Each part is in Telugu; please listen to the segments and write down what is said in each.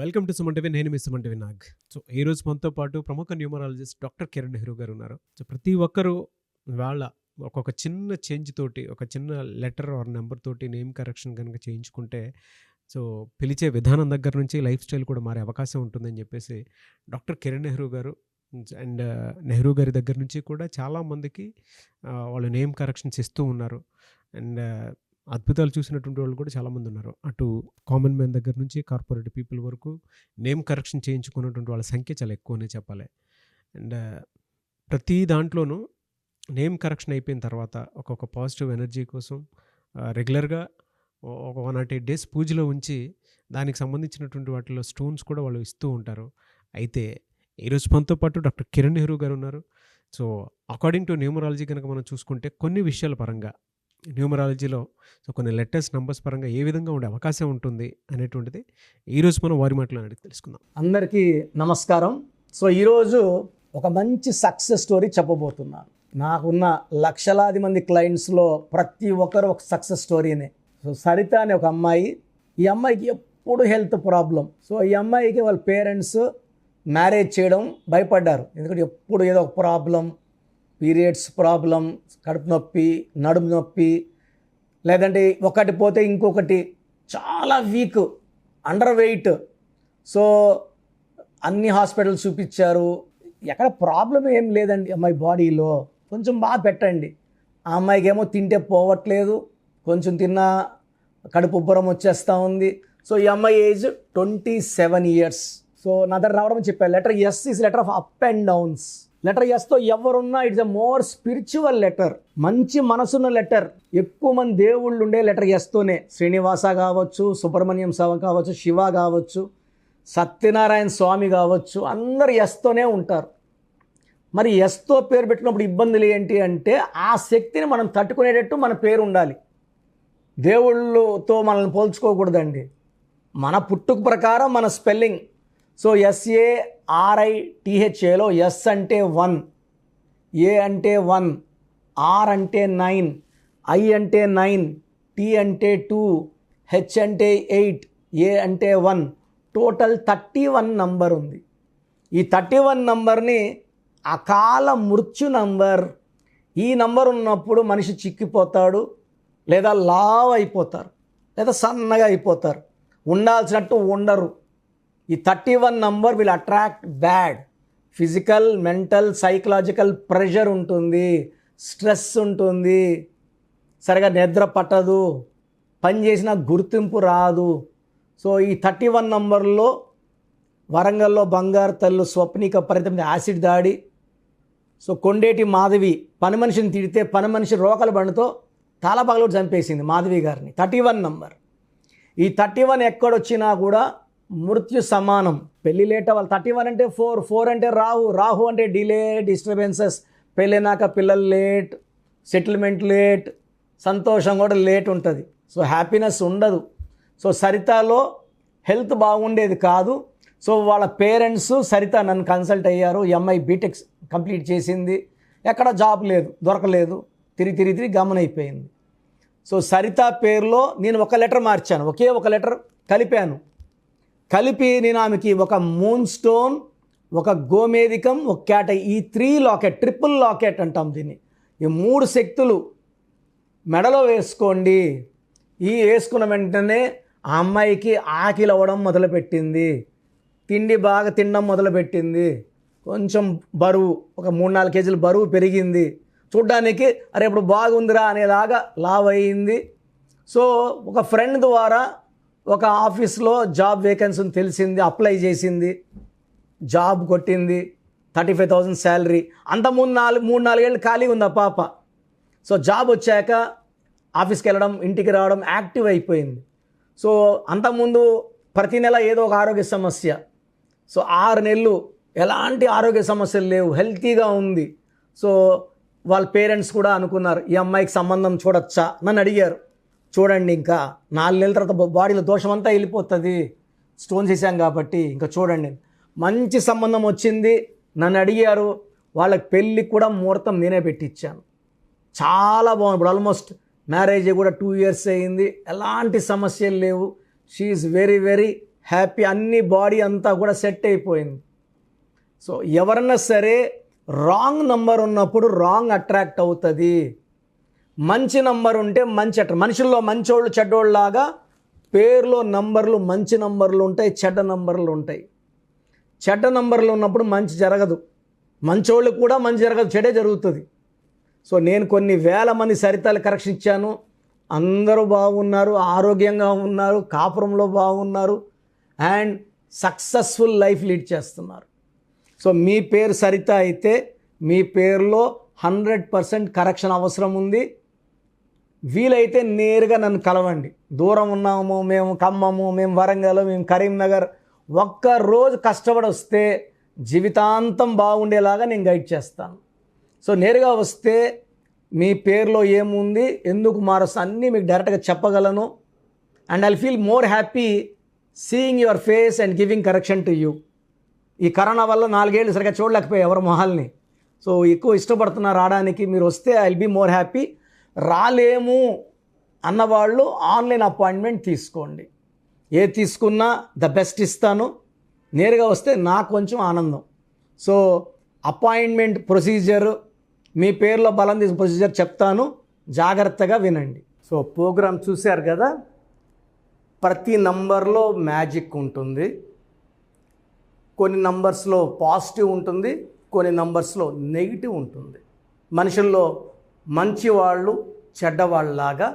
Welcome to Suman TV. నేను మీ సుమన్ టీవీ నాగ్. సో ఈ రోజు మనతో పాటు ప్రముఖ న్యూమరాలజిస్ట్ డాక్టర్ కిరణ్ నెహ్రూ గారు ఉన్నారు. సో ప్రతి ఒక్కరూ వాళ్ళ ఒక్కొక్క చిన్న చేంజ్ తోటి, ఒక చిన్న లెటర్ ఆర్ నెంబర్ తోటి నేమ్ కరెక్షన్ కనుక చేయించుకుంటే, సో పిలిచే విధానం దగ్గర నుంచి లైఫ్ స్టైల్ కూడా మారే అవకాశం ఉంటుందని చెప్పేసి డాక్టర్ కిరణ్ నెహ్రూ గారు అండ్ నెహ్రూ గారి దగ్గర నుంచి కూడా చాలామందికి వాళ్ళు నేమ్ కరెక్షన్స్ ఇస్తూ ఉన్నారు. అండ్ అద్భుతాలు చూసినటువంటి వాళ్ళు కూడా చాలామంది ఉన్నారు. అటు కామన్ మ్యాన్ దగ్గర నుంచి కార్పొరేట్ పీపుల్ వరకు నేమ్ కరెక్షన్ చేయించుకున్నటువంటి వాళ్ళ సంఖ్య చాలా ఎక్కువనే చెప్పాలి. అండ్ ప్రతి దాంట్లోనూ నేమ్ కరెక్షన్ అయిపోయిన తర్వాత ఒక్కొక్క పాజిటివ్ ఎనర్జీ కోసం రెగ్యులర్గా ఒక 108 డేస్ పూజలో ఉంచి దానికి సంబంధించినటువంటి వాటిలో స్టోన్స్ కూడా వాళ్ళు ఇస్తూ ఉంటారు. అయితే ఈరోజు మనతో పాటు డాక్టర్ కిరణ్ నెహ్రూ గారు ఉన్నారు. సో అకార్డింగ్ టు న్యూమరాలజీ కనుక మనం చూసుకుంటే కొన్ని విషయాల పరంగా న్యూమరాలజీలో సో కొన్ని లెటర్స్ నంబర్స్ పరంగా ఏ విధంగా ఉండే అవకాశం ఉంటుంది అనేటువంటిది ఈరోజు మనం వారి మాటలో అడిగి తెలుసుకుందాం. అందరికీ నమస్కారం. సో ఈరోజు ఒక మంచి సక్సెస్ స్టోరీ చెప్పబోతున్నాను. నాకున్న లక్షలాది మంది క్లయింట్స్లో ప్రతి ఒక్కరు ఒక సక్సెస్ స్టోరీనే. సో సరిత అనే ఒక అమ్మాయి, ఈ అమ్మాయికి ఎప్పుడు హెల్త్ ప్రాబ్లం. సో ఈ అమ్మాయికి వాళ్ళ పేరెంట్స్ మ్యారేజ్ చేయడం భయపడ్డారు. ఎందుకంటే ఎప్పుడు ఏదో ఒక ప్రాబ్లం, పీరియడ్స్ ప్రాబ్లం, కడుపు నొప్పి, నడుము నొప్పి, లేదంటే ఒకటి పోతే ఇంకొకటి, చాలా వీక్, అండర్ వెయిట్. సో అన్ని హాస్పిటల్స్ చూపించారు, ఎక్కడ ప్రాబ్లం ఏం లేదండి అమ్మాయి బాడీలో, కొంచెం బాగా పెట్టండి. ఆ అమ్మాయికి ఏమో తింటే పోవట్లేదు, కొంచెం తిన్నా కడుపు ఉబ్బరం వచ్చేస్తూ ఉంది. సో ఈ అమ్మాయి ఏజ్ 27 years. సో నా దగ్గర రావడం చెప్పారు, letter S is letter of up and downs. Letter ఎస్తో ఎవరున్నా it's a more spiritual letter, మంచి మనసున్న లెటర్. ఎక్కువ మంది దేవుళ్ళు ఉండే లెటర్ ఎస్తోనే. శ్రీనివాస కావచ్చు, సుబ్రహ్మణ్యం స్వామి కావచ్చు, శివ కావచ్చు, సత్యనారాయణ స్వామి కావచ్చు, అందరు ఎస్తోనే ఉంటారు. మరి ఎస్తో పేరు పెట్టినప్పుడు ఇబ్బందులు ఏంటి అంటే, ఆ శక్తిని మనం తట్టుకునేటట్టు మన పేరు ఉండాలి. దేవుళ్ళతో మనల్ని పోల్చుకోకూడదండి. మన పుట్టుక ప్రకారం మన స్పెల్లింగ్. సో SARITHAలో ఎస్ అంటే 1, ఏ అంటే 1, ఆర్ అంటే 9, ఐ అంటే 9, టీ అంటే 2, హెచ్ అంటే 8, ఏ అంటే 1, టోటల్ 31 నంబర్ ఉంది. ఈ 31 నంబర్ని అకాల మృత్యు నంబర్. ఈ నంబర్ ఉన్నప్పుడు మనిషి చిక్కిపోతాడు, లేదా లావ్ అయిపోతారు, లేదా సన్నగా అయిపోతారు, ఉండాల్సినట్టు ఉండరు. ఈ 31 number will attract bad physical, mental, psychological pressure ఉంటుంది, స్ట్రెస్ ఉంటుంది, సరిగా నిద్ర పట్టదు, పని చేసిన గుర్తింపు రాదు. సో ఈ 31 నంబర్లో వరంగల్లో బంగారు తల్లు స్వప్నిక పరితం యాసిడ్ దాడి. సో కొండేటి మాధవి పని మనిషిని తిడితే పని మనిషి రోకల బండితో తాళపగలు చంపేసింది మాధవి గారిని. 31 నంబర్. ఈ 31 ఎక్కడొచ్చినా కూడా మృత్యు సమానం. పెళ్ళి లేట్ అవ్వాలి. 31 అంటే 4 అంటే రాహు అంటే డిలే, డిస్టర్బెన్సెస్, పెళ్ళినాక పిల్లలు లేట్, సెటిల్మెంట్ లేట్, సంతోషం కూడా లేట్ ఉంటుంది. సో హ్యాపీనెస్ ఉండదు. సో సరితలో హెల్త్ బాగుండేది కాదు. సో వాళ్ళ పేరెంట్స్ సరిత నన్ను కన్సల్ట్ అయ్యారు. ఈ అమ్మాయి బీటెక్ కంప్లీట్ చేసింది, ఎక్కడ జాబ్ లేదు, దొరకలేదు, తిరిగి గమనైపోయింది. సో సరిత పేరులో నేను ఒక లెటర్ మార్చాను, ఒకే ఒక లెటర్ కలిపి నేను ఆమెకి ఒక మూన్ స్టోన్, ఒక గోమేధికం, ఒక క్యాట్, ఈ 3 లాకెట్, ట్రిపుల్ లాకెట్ అంటాం దీన్ని. ఈ 3 శక్తులు మెడలో వేసుకోండి. ఈ వేసుకున్న వెంటనే ఆ అమ్మాయికి ఆకలి అవ్వడం మొదలుపెట్టింది, తిండి బాగా తినడం మొదలుపెట్టింది, కొంచెం బరువు ఒక 3-4 కేజీలు బరువు పెరిగింది, చూడ్డానికి అరే ఇప్పుడు బాగుందిరా అనేలాగా లావ్ అయ్యింది. సో ఒక ఫ్రెండ్ ద్వారా ఒక ఆఫీస్లో జాబ్ వేకెన్సీని తెలిసింది, అప్లై చేసింది, జాబ్ కొట్టింది, 35,000 శాలరీ. అంతకుముందు 3-4 ఏళ్ళు ఖాళీ ఉంది ఆ పాప. సో జాబ్ వచ్చాక ఆఫీస్కి వెళ్ళడం, ఇంటికి రావడం, యాక్టివ్ అయిపోయింది. సో అంతకుముందు ప్రతి నెల ఏదో ఒక ఆరోగ్య సమస్య. సో 6 నెలలు ఎలాంటి ఆరోగ్య సమస్యలు లేవు, హెల్తీగా ఉంది. సో వాళ్ళ పేరెంట్స్ కూడా అనుకున్నారు, ఈ అమ్మాయికి సంబంధం చూడొచ్చా, నన్ను అడిగారు. చూడండి, ఇంకా 4 నెలల తర్వాత బాడీలో దోషం అంతా వెళ్ళిపోతుంది, స్టోన్స్ వేసాం కాబట్టి ఇంకా చూడండి. మంచి సంబంధం వచ్చింది, నన్ను అడిగారు. వాళ్ళకి పెళ్ళికి కూడా ముహూర్తం నేనే పెట్టించాను. చాలా బాగుంది. ఇప్పుడు ఆల్మోస్ట్ మ్యారేజ్ కూడా 2 years అయింది, ఎలాంటి సమస్యలు లేవు. She is very very happy, అన్ని బాడీ అంతా కూడా సెట్ అయిపోయింది. సో ఎవరన్నా సరే రాంగ్ నంబర్ ఉన్నప్పుడు రాంగ్ అట్రాక్ట్ అవుతుంది. మంచి నంబర్ ఉంటే మంచి మనుషుల్లో మంచోళ్ళు చెడ్డోళ్ళు లాగా పేరులో నంబర్లు మంచి నంబర్లు ఉంటాయి, చెడ్డ నంబర్లు ఉంటాయి. చెడ్డ నంబర్లు ఉన్నప్పుడు మంచి జరగదు, మంచోళ్ళకి కూడా మంచి జరగదు, చెడే జరుగుతుంది. సో నేను కొన్ని వేల మంది సరితాలు కరెక్షన్ ఇచ్చాను, అందరూ బాగున్నారు, ఆరోగ్యంగా ఉన్నారు, కాపురంలో బాగున్నారు అండ్ సక్సెస్ఫుల్ లైఫ్ లీడ్ చేస్తున్నారు. సో మీ పేరు సరిత అయితే మీ పేరులో 100% కరెక్షన్ అవసరం ఉంది. వీలైతే నేరుగా నన్ను కలవండి. దూరం ఉన్నాము, మేము ఖమ్మము, మేము వరంగల్, మేము కరీంనగర్, ఒక్కరోజు కష్టపడి వస్తే జీవితాంతం బాగుండేలాగా నేను గైడ్ చేస్తాను. సో నేరుగా వస్తే మీ పేరులో ఏముంది, ఎందుకు మారుస్తా అన్నీ మీకు డైరెక్ట్గా చెప్పగలను. And I feel more happy seeing your face and giving correction to you. ఈ కరోనా వల్ల 4 ఏళ్ళు సరిగ్గా చూడలేకపోయాయి ఎవరి మొహాల్ని. సో ఎక్కువ ఇష్టపడుతున్నారు రావడానికి. మీరు వస్తే I will be more happy. రాలేము అన్నవాళ్ళు ఆన్లైన్ అపాయింట్మెంట్ తీసుకోండి. ఏది తీసుకున్నా ద బెస్ట్ ఇస్తాను. నేరుగా వస్తే నాకు కొంచెం ఆనందం. సో అపాయింట్మెంట్ ప్రొసీజర్, మీ పేరులో బలం తీసిన ప్రొసీజర్ చెప్తాను, జాగ్రత్తగా వినండి. సో ప్రోగ్రామ్ చూశారు కదా, ప్రతి నంబర్లో మ్యాజిక్ ఉంటుంది. కొన్ని నంబర్స్లో పాజిటివ్ ఉంటుంది, కొన్ని నంబర్స్లో నెగిటివ్ ఉంటుంది. మనుషుల్లో మంచివాళ్ళు చెడ్డవాళ్ళలాగా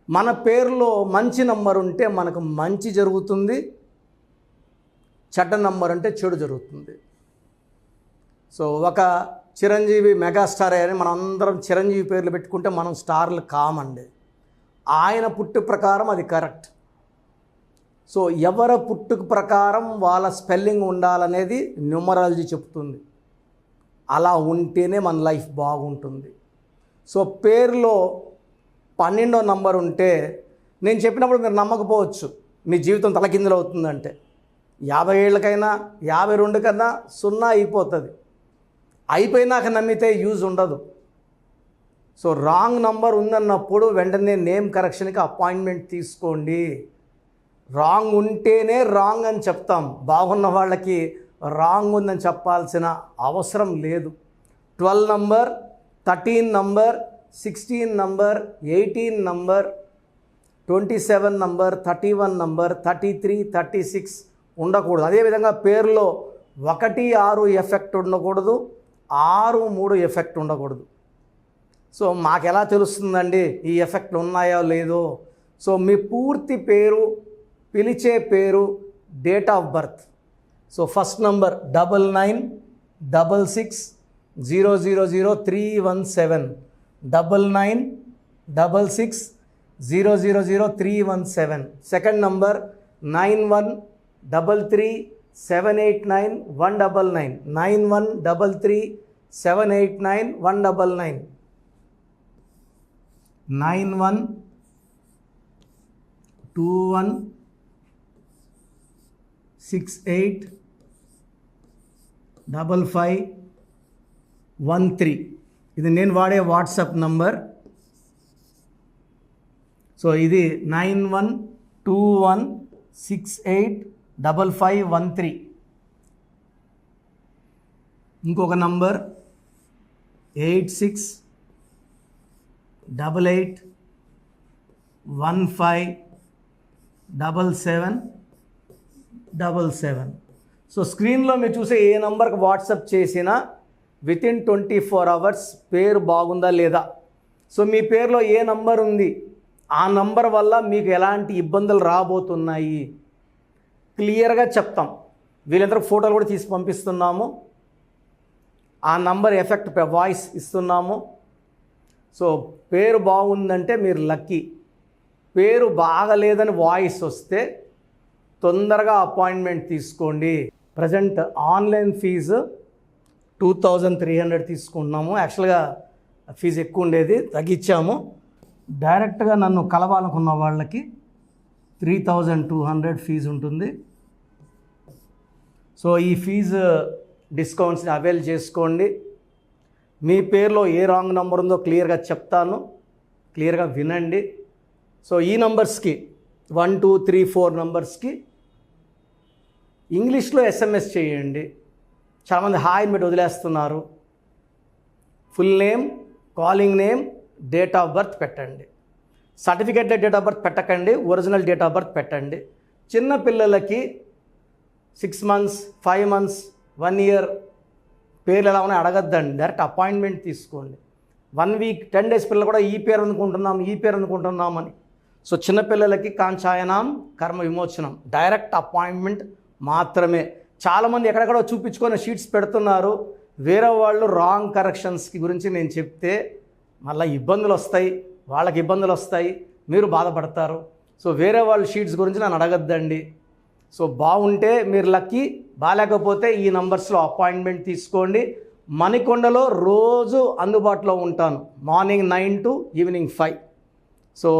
మన పేరులో మంచి నంబర్ ఉంటే మనకు మంచి జరుగుతుంది, చెడ్డ నంబర్ అంటే చెడు జరుగుతుంది. సో ఒక చిరంజీవి మెగాస్టార్ అని మనం అందరం చిరంజీవి పేర్లు పెట్టుకుంటే మనం స్టార్లు కామండి. ఆయన పుట్టు ప్రకారం అది కరెక్ట్. సో ఎవరి పుట్టుక ప్రకారం వాళ్ళ స్పెల్లింగ్ ఉండాలనేది న్యూమరాలజీ చెప్తుంది. అలా ఉంటేనే మన లైఫ్ బాగుంటుంది. సో పేరులో 12వ నంబర్ ఉంటే నేను చెప్పినప్పుడు మీరు నమ్మకపోవచ్చు, మీ జీవితం తలకిందులు అవుతుందంటే. 50 ఏళ్ళకైనా 52 కన్నా 0 అయిపోతుంది. అయిపోయినాక నమ్మితే యూజ్ ఉండదు. సో రాంగ్ నంబర్ ఉందన్నప్పుడు వెంటనే నేమ్ కరెక్షన్కి అపాయింట్మెంట్ తీసుకోండి. రాంగ్ ఉంటేనే రాంగ్ అని చెప్తాం. బాగున్న వాళ్ళకి రాంగ్ ఉందని చెప్పాల్సిన అవసరం లేదు. 12 number, 13 number, 16 number, 18 number, 27 number, 31 number, 33, 36 ఉండకూడదు. అదేవిధంగా పేరులో 1, 6 ఎఫెక్ట్ ఉండకూడదు, 6, 3 ఎఫెక్ట్ ఉండకూడదు. సో మాకు ఎలా తెలుస్తుందండి ఈ ఎఫెక్ట్లు ఉన్నాయో లేదో? సో మీ పూర్తి పేరు, పిలిచే పేరు, date of birth. So first number 9966000317, 9966000317. Second number 9133789199, 9133789199, 9121685513. ఇది నేను వాడే వాట్సాప్ నంబర్. సో ఇది 9121685513. ఇంకొక నంబర్ 8688157777. సో స్క్రీన్లో మీరు చూసే ఏ నంబర్కి వాట్సాప్ చేసినా వితిన్ 24 అవర్స్ పేరు బాగుందా లేదా, సో మీ పేరులో ఏ నంబర్ ఉంది, ఆ నంబర్ వల్ల మీకు ఎలాంటి ఇబ్బందులు రాబోతున్నాయి క్లియర్గా చెప్తాం. వీళ్ళందరూ ఫోటోలు కూడా తీసి పంపిస్తున్నాము. ఆ నంబర్ ఎఫెక్ట్ వాయిస్ ఇస్తున్నాము. సో పేరు బాగుందంటే మీరు లక్కీ. పేరు బాగలేదని వాయిస్ వస్తే తొందరగా అపాయింట్మెంట్ తీసుకోండి. ప్రజెంట్ ఆన్లైన్ ఫీజు 2300 తీసుకుంటున్నాము. యాక్చువల్గా ఫీజు ఎక్కువ ఉండేది, తగ్గించాము. డైరెక్ట్గా నన్ను కలవాలనుకున్న వాళ్ళకి 3200 ఫీజు ఉంటుంది. సో ఈ ఫీజు డిస్కౌంట్స్ని అవైల్ చేసుకోండి. మీ పేరులో ఏ రాంగ్ నెంబర్ ఉందో క్లియర్గా చెప్తాను, క్లియర్గా వినండి. సో ఈ నంబర్స్కి 1, 2, 3, 4 నంబర్స్కి ఇంగ్లీష్లో ఎస్ఎంఎస్ చేయండి. చాలామంది హాయ్ అని పెట్టి వదిలేస్తున్నారు. Full name, calling name, date of birth పెట్టండి. సర్టిఫికేట్లో డేట్ ఆఫ్ బర్త్ పెట్టకండి, ఒరిజినల్ డేట్ ఆఫ్ బర్త్ పెట్టండి. చిన్న పిల్లలకి 6 months, 5 months, 1 year పేర్లు ఎలా ఉన్నాయో అడగద్దండి. డైరెక్ట్ అపాయింట్మెంట్ తీసుకోండి. 1 week, 10 days పిల్లలు కూడా ఈ పేరు అనుకుంటున్నాం అని. సో చిన్నపిల్లలకి కాంచాయనాం కర్మ విమోచనం, డైరెక్ట్ అపాయింట్మెంట్ మాత్రమే. చాలామంది ఎక్కడెక్కడో చూపించుకొని షీట్స్ పెడుతున్నారు. వేరే వాళ్ళు రాంగ్ కరెక్షన్స్కి గురించి నేను చెప్తే మళ్ళీ ఇబ్బందులు వస్తాయి, వాళ్ళకి ఇబ్బందులు వస్తాయి, మీరు బాధపడతారు. సో వేరే వాళ్ళ షీట్స్ గురించి నన్ను అడగద్దండి. సో బాగుంటే మీరు లక్కీ, బాగాలేకపోతే ఈ నంబర్స్లో అపాయింట్మెంట్ తీసుకోండి. మణికొండలో రోజు అందుబాటులో ఉంటాను, మార్నింగ్ 9 to evening 5. సో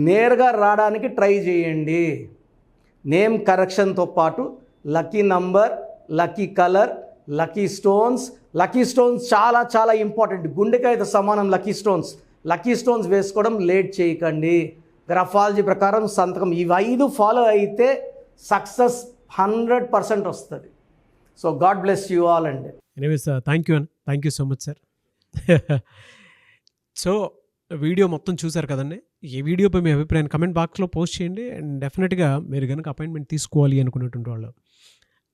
నేరుగా రావడానికి ట్రై చేయండి. నేమ్ కరెక్షన్తో పాటు lucky number, lucky colour, lucky stones చాలా చాలా ఇంపార్టెంట్. గుండెకాయతో సమానం లక్కీ స్టోన్స్ వేసుకోవడం లేట్ చేయకండి. గ్రఫాలజీ ప్రకారం సంతకం, ఇవి 5 ఫాలో అయితే సక్సెస్ 100% వస్తుంది. So God bless you all అండి. Anyways thank you so much sir. So video మొత్తం చూసారు కదండి. ఈ వీడియోపై మీ అభిప్రాయాన్ని కమెంట్ బాక్స్లో పోస్ట్ చేయండి. అండ్ డెఫినెట్గా మీరు కనుక అపాయింట్మెంట్ తీసుకోవాలి అనుకునేటువంటి వాళ్ళు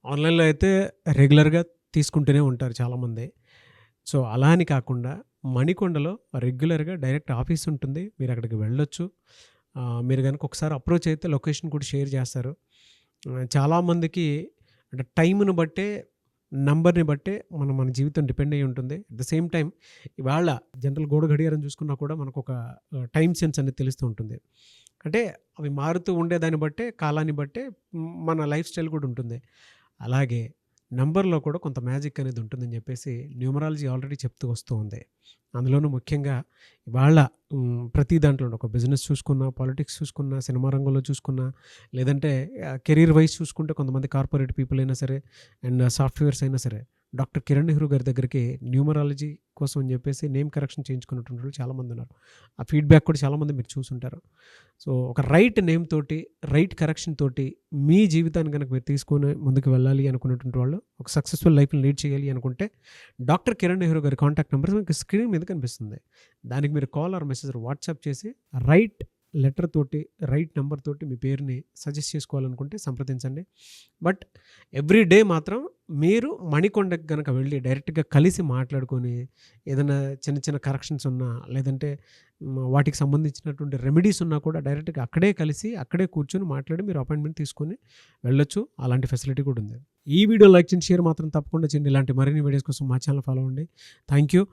ఆన్లైన్లో అయితే రెగ్యులర్గా తీసుకుంటూనే ఉంటారు చాలామంది. సో అలా అని కాకుండా మణికొండలో రెగ్యులర్గా డైరెక్ట్ ఆఫీస్ ఉంటుంది, మీరు అక్కడికి వెళ్ళొచ్చు. మీరు కనుక ఒకసారి అప్రోచ్ అయితే లొకేషన్ కూడా షేర్ చేస్తారు. చాలామందికి అంటే టైంను బట్టే, నంబర్ని బట్టే మన జీవితం డిపెండ్ అయ్యి ఉంటుంది. అట్ ద సేమ్ టైం ఇవాళ జనరల్ గోడ గడియారం చూసుకున్నా కూడా మనకు ఒక టైం సెన్స్ అనేది తెలుస్తూ ఉంటుంది. అంటే అవి మారుతూ ఉండేదాన్ని బట్టే, కాలాన్ని బట్టే మన లైఫ్ స్టైల్ కూడా ఉంటుంది. అలాగే నంబర్లో కూడా కొంత మ్యాజిక్ అనేది ఉంటుందని చెప్పేసి న్యూమరాలజీ ఆల్రెడీ చెప్తూ వస్తూ ఉంది. అందులోనూ ముఖ్యంగా ఇవాళ ప్రతి దాంట్లో ఒక బిజినెస్ చూసుకున్నా, పాలిటిక్స్ చూసుకున్నా, సినిమా రంగంలో చూసుకున్నా, లేదంటే కెరీర్ వైజ్ చూసుకుంటే కొంతమంది కార్పొరేట్ పీపుల్ అయినా సరే అండ్ సాఫ్ట్వేర్స్ అయినా సరే డాక్టర్ కిరణ్ నెహ్రూ గారి దగ్గరికి న్యూమరాలజీ కోసం అని చెప్పేసి నేమ్ కరెక్షన్ చేయించుకున్నటువంటి వాళ్ళు చాలామంది ఉన్నారు. ఆ ఫీడ్బ్యాక్ కూడా చాలామంది మీరు చూసుంటారు. సో ఒక రైట్ నేమ్ తోటి, రైట్ కరెక్షన్ తోటి మీ జీవితాన్ని కనుక మీరు తీసుకొని ముందుకు వెళ్ళాలి అనుకున్నటువంటి వాళ్ళు, ఒక సక్సెస్ఫుల్ లైఫ్ని లీడ్ చేయాలి అనుకుంటే డాక్టర్ కిరణ్ నెహ్రూ గారి కాంటాక్ట్ నెంబర్ మీకు స్క్రీన్ మీద కనిపిస్తుంది. దానికి మీరు కాల్ ఆర్ మెసేజ్ వాట్సాప్ చేసి రైట్ లెటర్ తోటి, రైట్ నెంబర్ తోటి మీ పేరుని సజెస్ట్ చేసుకోవాలనుకుంటే సంప్రదించండి. బట్ ఎవ్రీ డే మాత్రం మీరు మణికొండకి కనుక వెళ్ళి డైరెక్ట్గా కలిసి మాట్లాడుకొని ఏదైనా చిన్న చిన్న కరెక్షన్స్ ఉన్నా, లేదంటే వాటికి సంబంధించినటువంటి రెమెడీస్ ఉన్నా కూడా డైరెక్ట్గా అక్కడే కలిసి, అక్కడే కూర్చొని మాట్లాడి మీరు అపాయింట్మెంట్ తీసుకొని వెళ్ళొచ్చు. అలాంటి ఫెసిలిటీ కూడా ఉంది. ఈ వీడియో లైక్ చేయండి, షేర్ మాత్రం తప్పకుండా చేయండి. ఇలాంటి మరిన్ని వీడియోస్ కోసం మా ఛానల్ ఫాలో అవ్వండి. Thank you.